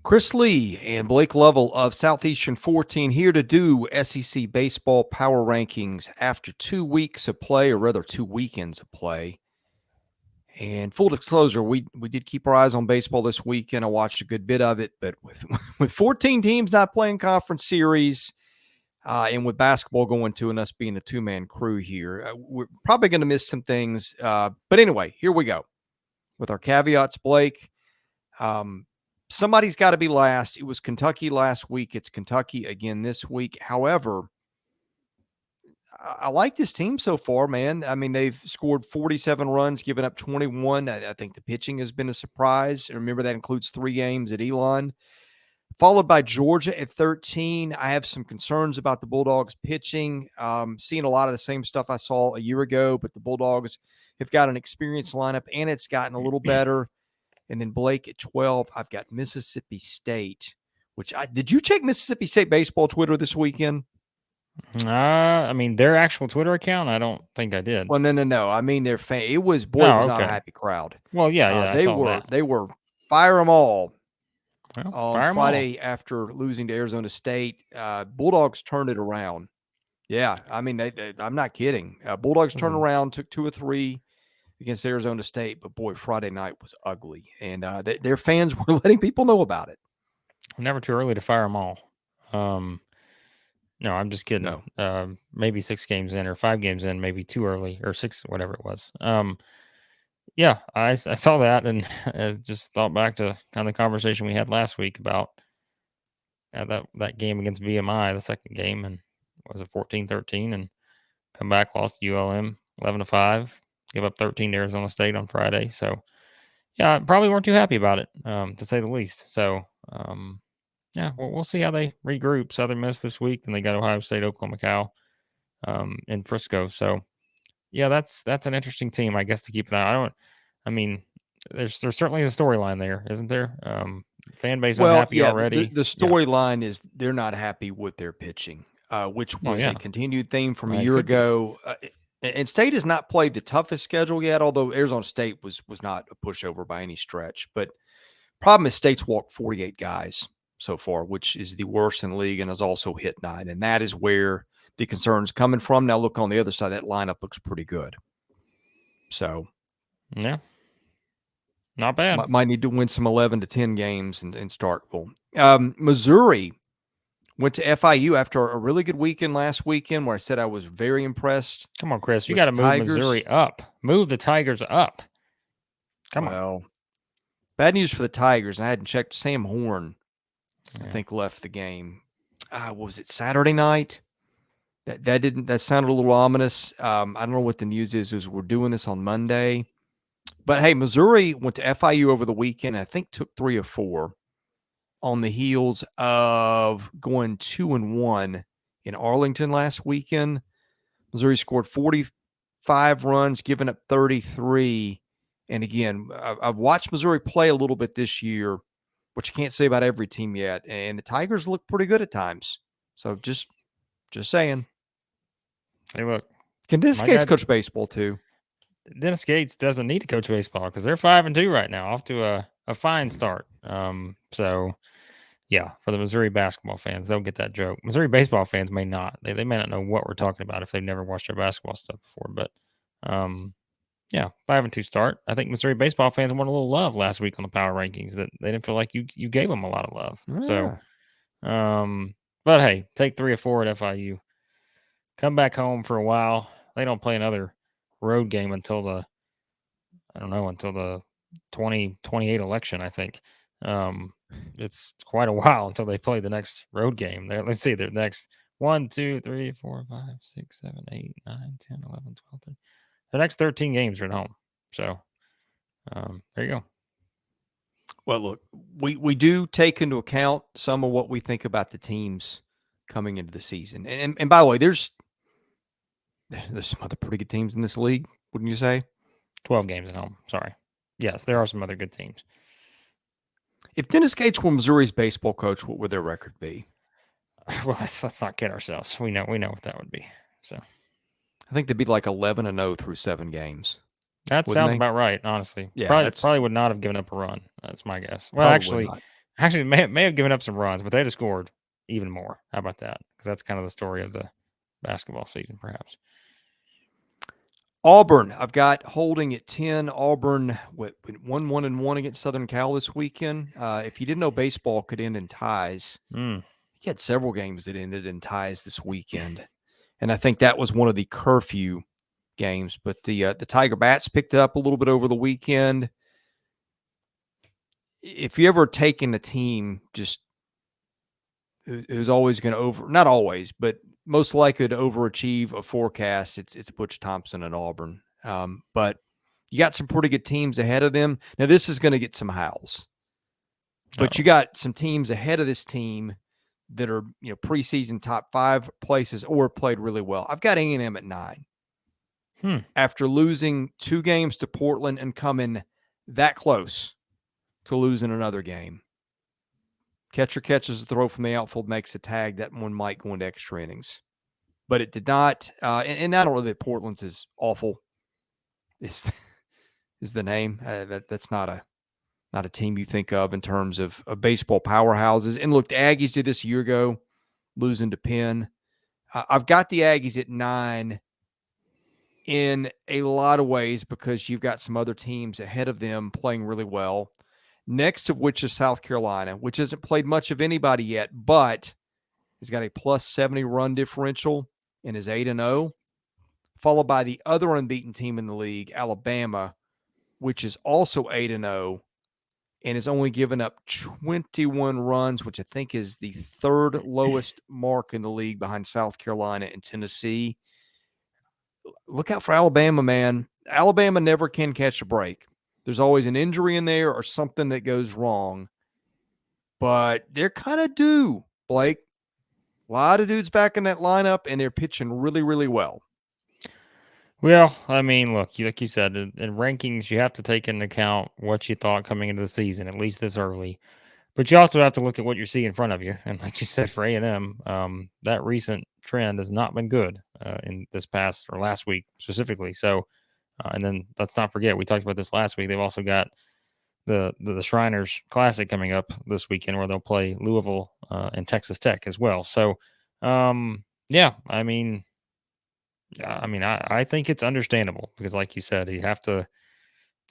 Chris Lee and Blake Lovell of Southeastern 14 here to do SEC baseball power rankings after 2 weeks of play, or rather 2 weekends of play. And full disclosure, we did keep our eyes on baseball this weekend. I watched a good bit of it, but with 14 teams not playing conference series, and with basketball going to and us being a two-man crew here, we're probably going to miss some things. But anyway, here we go with our caveats, Blake. Somebody's got to be last. It was Kentucky last week. It's Kentucky again this week. However, I like this team so far, man. I mean, they've scored 47 runs, given up 21. I think the pitching has been a surprise. Remember, that includes 3 games at Elon, followed by Georgia at 13. I have some concerns about the Bulldogs pitching. Seeing a lot of the same stuff I saw a year ago, but the Bulldogs have got an experienced lineup, and it's gotten a little better. And then Blake at 12, I've got Mississippi State, did you check Mississippi State baseball Twitter this weekend? I mean, their actual Twitter account, I don't think I did. Well, no. I mean, their fan. It was, boy, it was not a happy crowd. Well, yeah, they were fire them all on Friday all. after losing to Arizona State. Bulldogs turned it around. Yeah, I mean, I'm not kidding. Bulldogs turned around, took 2 or 3 against Arizona State, but boy, Friday night was ugly, and their fans were letting people know about it. Never too early to fire them all. No, I'm just kidding. No. Maybe 6 games in or 5 games in, maybe too early, or 6, whatever it was. Yeah, I saw that and I just thought back to kind of the conversation we had last week about that game against VMI, the second game, and was it 14-13, and come back, lost to ULM 11-5, give up 13 to Arizona State on Friday. So, yeah, probably weren't too happy about it, to say the least. So, yeah, we'll see how they regroup. Southern Miss this week, then they got Ohio State, Oklahoma, Cal, in Frisco. So, yeah, that's an interesting team, I guess, to keep an eye on. I mean, there's certainly a storyline there, isn't there? Fan base unhappy already. The storyline is they're not happy with their pitching, which was a continued theme from a year ago. And State has not played the toughest schedule yet, although Arizona State was not a pushover by any stretch. But problem is State's walked 48 guys so far, which is the worst in the league, and has also hit 9. And that is where the concern's coming from. Now, look on the other side, that lineup looks pretty good. So, yeah, not bad. Might need to win some 11 to 10 games in Starkville. Missouri went to FIU after a really good weekend last weekend, where I said I was very impressed. Come on, Chris. You got to move Missouri up. Move the Tigers up. Come on. Bad news for the Tigers. I hadn't checked. Sam Horn, I think, left the game. Was it Saturday night? That sounded a little ominous. I don't know what the news is we're doing this on Monday. But, hey, Missouri went to FIU over the weekend, I think took 3 or 4 on the heels of going 2-1 in Arlington last weekend. Missouri scored 45 runs, giving up 33. And, again, I've watched Missouri play a little bit this year, which you can't say about every team yet. And the Tigers look pretty good at times. So, just saying. Hey, look. Dennis Gates coach baseball, too. Dennis Gates doesn't need to coach baseball because they're 5-2 right now, off to a fine start. So, yeah, for the Missouri basketball fans, they'll get that joke. Missouri baseball fans may not. They may not know what we're talking about if they've never watched our basketball stuff before. But, yeah, 5-2 start. I think Missouri baseball fans wanted a little love last week on the power rankings. That they didn't feel like you gave them a lot of love. Yeah. So, but hey, take 3 or 4 at FIU. Come back home for a while. They don't play another road game until the 2028 election, I think. It's quite a while until they play the next road game. Let's see, their next 1, 2, 3, 4, 5, 6, 7, 8, 9, 10, 11, 12, 13. The next 13 games are at home. So there you go. Well, look, we do take into account some of what we think about the teams coming into the season. And by the way, there's some other pretty good teams in this league, wouldn't you say? 12 games at home. Sorry. Yes, there are some other good teams. If Dennis Gates were Missouri's baseball coach, what would their record be? Well, let's not kid ourselves. We know what that would be. So, I think they'd be like 11-0 through 7 games. That sounds about right, honestly. Yeah, probably would not have given up a run. That's my guess. Well, actually, Actually, may have given up some runs, but they'd have scored even more. How about that? Because that's kind of the story of the basketball season, perhaps. Auburn, I've got holding at 10. Auburn went 1-1-1 against Southern Cal this weekend. If you didn't know baseball could end in ties, Mm. he had several games that ended in ties this weekend. And I think that was one of the curfew games. But the Tiger Bats picked it up a little bit over the weekend. If you ever taken a team just who's always going to not always, but most likely to overachieve a forecast, it's Butch Thompson and Auburn. But you got some pretty good teams ahead of them. Now, this is going to get some howls. But you got some teams ahead of this team that are, preseason top 5 places or played really well. I've got A&M at 9. After losing 2 games to Portland and coming that close to losing another game. Catcher catches a throw from the outfield, makes a tag. That one might go into extra innings. But it did not. And I don't know that Portland's is awful. Is the name. That's not a team you think of in terms of baseball powerhouses. And look, the Aggies did this a year ago, losing to Penn. I've got the Aggies at 9 in a lot of ways because you've got some other teams ahead of them playing really well. Next of which is South Carolina, which hasn't played much of anybody yet, but has got a plus 70 run differential and is 8-0, followed by the other unbeaten team in the league, Alabama, which is also 8-0 and has only given up 21 runs, which I think is the 3rd lowest mark in the league behind South Carolina and Tennessee. Look out for Alabama, man. Alabama never can catch a break. There's always an injury in there or something that goes wrong. But they're kind of due, Blake. A lot of dudes back in that lineup, and they're pitching really, really well. Well, I mean, look, like you said, in rankings, you have to take into account what you thought coming into the season, at least this early. But you also have to look at what you see in front of you. And like you said, for A&M, that recent trend has not been good in this past or last week specifically. So, and then let's not forget, we talked about this last week. They've also got the Shriners Classic coming up this weekend where they'll play Louisville and Texas Tech as well. So, yeah, I think it's understandable because, like you said, you have to.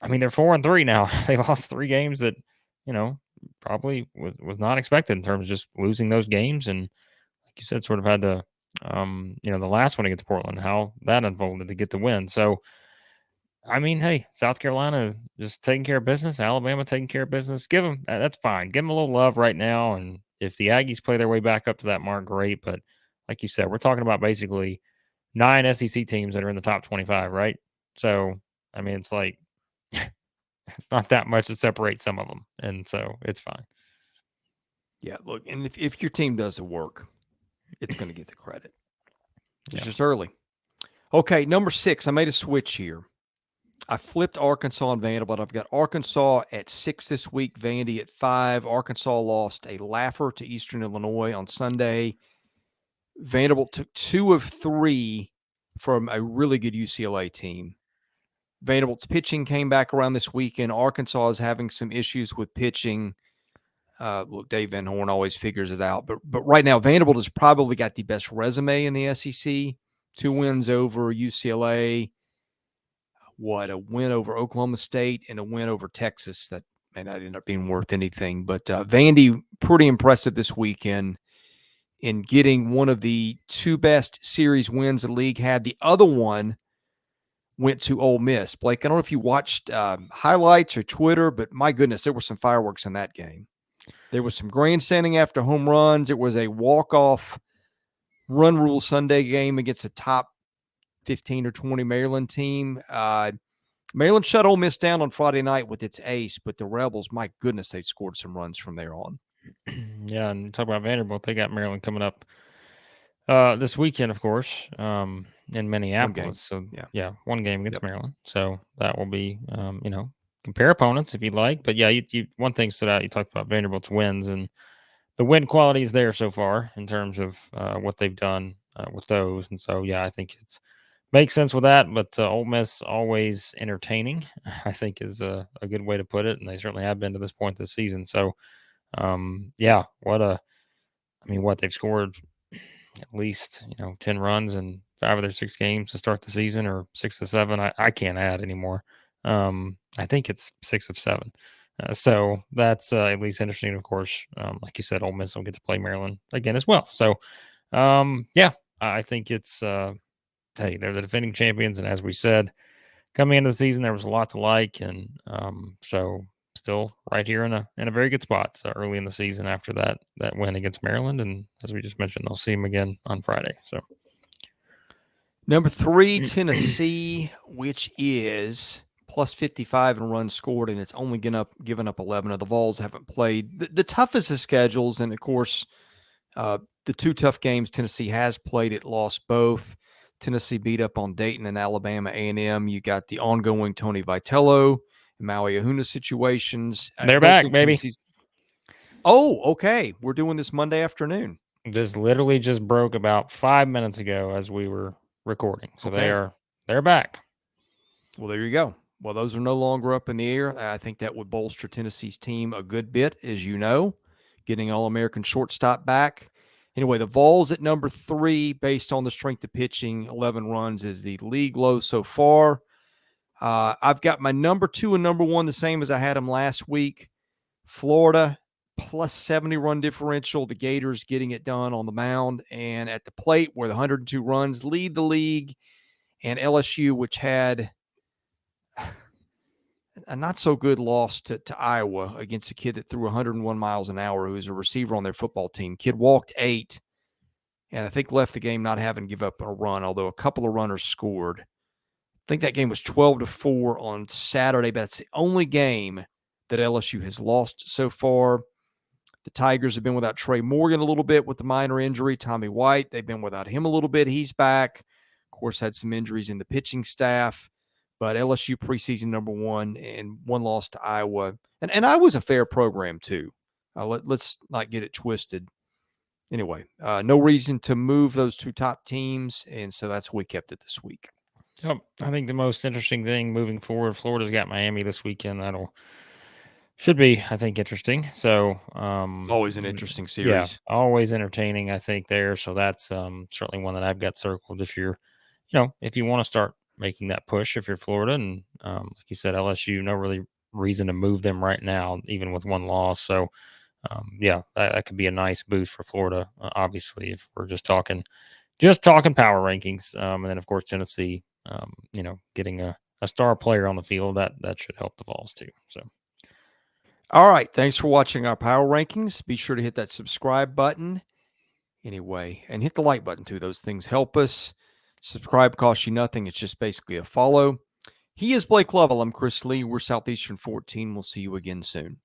I mean, they're 4-3 now. They lost 3 games that, probably was not expected in terms of just losing those games, and like you said, sort of had to, the last one against Portland, how that unfolded to get the win. So, I mean, hey, South Carolina just taking care of business. Alabama taking care of business. Give them that's fine. Give them a little love right now, and if the Aggies play their way back up to that mark, great. But like you said, we're talking about basically 9 SEC teams that are in the top 25, right? So, I mean, it's like not that much to separate some of them, and so it's fine. Yeah, look, and if your team does the work, it's going to get the credit. It's Yeah. just early. Okay, number 6, I made a switch here. I flipped Arkansas and Vanderbilt. I've got Arkansas at 6 this week, Vandy at 5. Arkansas lost a laugher to Eastern Illinois on Sunday. Vanderbilt took 2 of 3 from a really good UCLA team. Vanderbilt's pitching came back around this weekend. Arkansas is having some issues with pitching. Look, Dave Van Horn always figures it out. But right now, Vanderbilt has probably got the best resume in the SEC. 2 wins over UCLA. A win over Oklahoma State and a win over Texas that may not end up being worth anything. But Vandy, pretty impressive this weekend in getting one of the 2 best series wins the league had. The other one went to Ole Miss. Blake, I don't know if you watched highlights or Twitter, but my goodness, there were some fireworks in that game. There was some grandstanding after home runs. It was a walk-off run rule Sunday game against a top 15 or 20 Maryland team. Maryland shut Ole Miss down on Friday night with its ace, but the Rebels, my goodness, they scored some runs from there on. Yeah, and talk about Vanderbilt, they got Maryland coming up this weekend, of course, in Minneapolis. So yeah, 1 game against Maryland. So that will be, compare opponents if you'd like. But yeah, you one thing stood out. You talked about Vanderbilt's wins, and the win quality is there so far in terms of what they've done with those. And so yeah, I think it's makes sense with that. But Ole Miss always entertaining, I think is a good way to put it, and they certainly have been to this point this season. So Yeah, what they've scored at least 10 runs in 5 of their 6 games to start the season, or 6 to 7. I can't add anymore. I think it's 6 of 7. So that's at least interesting. Of course, like you said, Ole Miss will get to play Maryland again as well. So yeah, I think it's hey, they're the defending champions, and as we said, coming into the season, there was a lot to like, and so still right here in a very good spot. So early in the season after that win against Maryland, and as we just mentioned, they'll see them again on Friday. So Number 3, Tennessee, which is plus 55 in runs scored, and it's only given up 11. Of the Vols haven't played the toughest of schedules, and of course, the 2 tough games Tennessee has played, it lost both. Tennessee beat up on Dayton and Alabama A&M. You got the ongoing Tony Vitello and Maui Ahuna situations. they're back, baby. Oh, okay. We're doing this Monday afternoon. This literally just broke about 5 minutes ago as we were recording. So okay. they're back. Well, there you go. Well, those are no longer up in the air. I think that would bolster Tennessee's team a good bit, as you know, getting All-American shortstop back. Anyway, the Vols at number 3, based on the strength of pitching, 11 runs is the league low so far. I've got my number 2 and number 1 the same as I had them last week. Florida, plus 70 run differential. The Gators getting it done on the mound and at the plate, where the 102 runs lead the league. And LSU, which had a not so good loss to Iowa against a kid that threw 101 miles an hour, who is a receiver on their football team. Kid walked 8, and I think left the game not having to give up a run, although a couple of runners scored. I think that game was 12-4 on Saturday, but that's the only game that LSU has lost so far. The Tigers have been without Trey Morgan a little bit with the minor injury. Tommy White, they've been without him a little bit. He's back. Of course, had some injuries in the pitching staff. But LSU preseason number 1 and 1 loss to Iowa. And Iowa's a fair program too. Let's not get it twisted. Anyway, no reason to move those 2 top teams, and so that's why we kept it this week. Yep. I think the most interesting thing moving forward, Florida's got Miami this weekend. Should be, I think, interesting. So always an interesting series. Yeah, always entertaining, I think, there. So that's certainly one that I've got circled if you're, if you want to start making that push, if you're Florida. And like you said, LSU, no really reason to move them right now, even with 1 loss. So yeah, that could be a nice boost for Florida, obviously, if we're just talking power rankings. And then, of course, Tennessee, getting a star player on the field, that should help the Vols too. So. All right. Thanks for watching our power rankings. Be sure to hit that subscribe button anyway, and hit the like button too. Those things help us. Subscribe costs you nothing. It's just basically a follow. He is Blake Lovell. I'm Chris Lee. We're Southeastern 14. We'll see you again soon.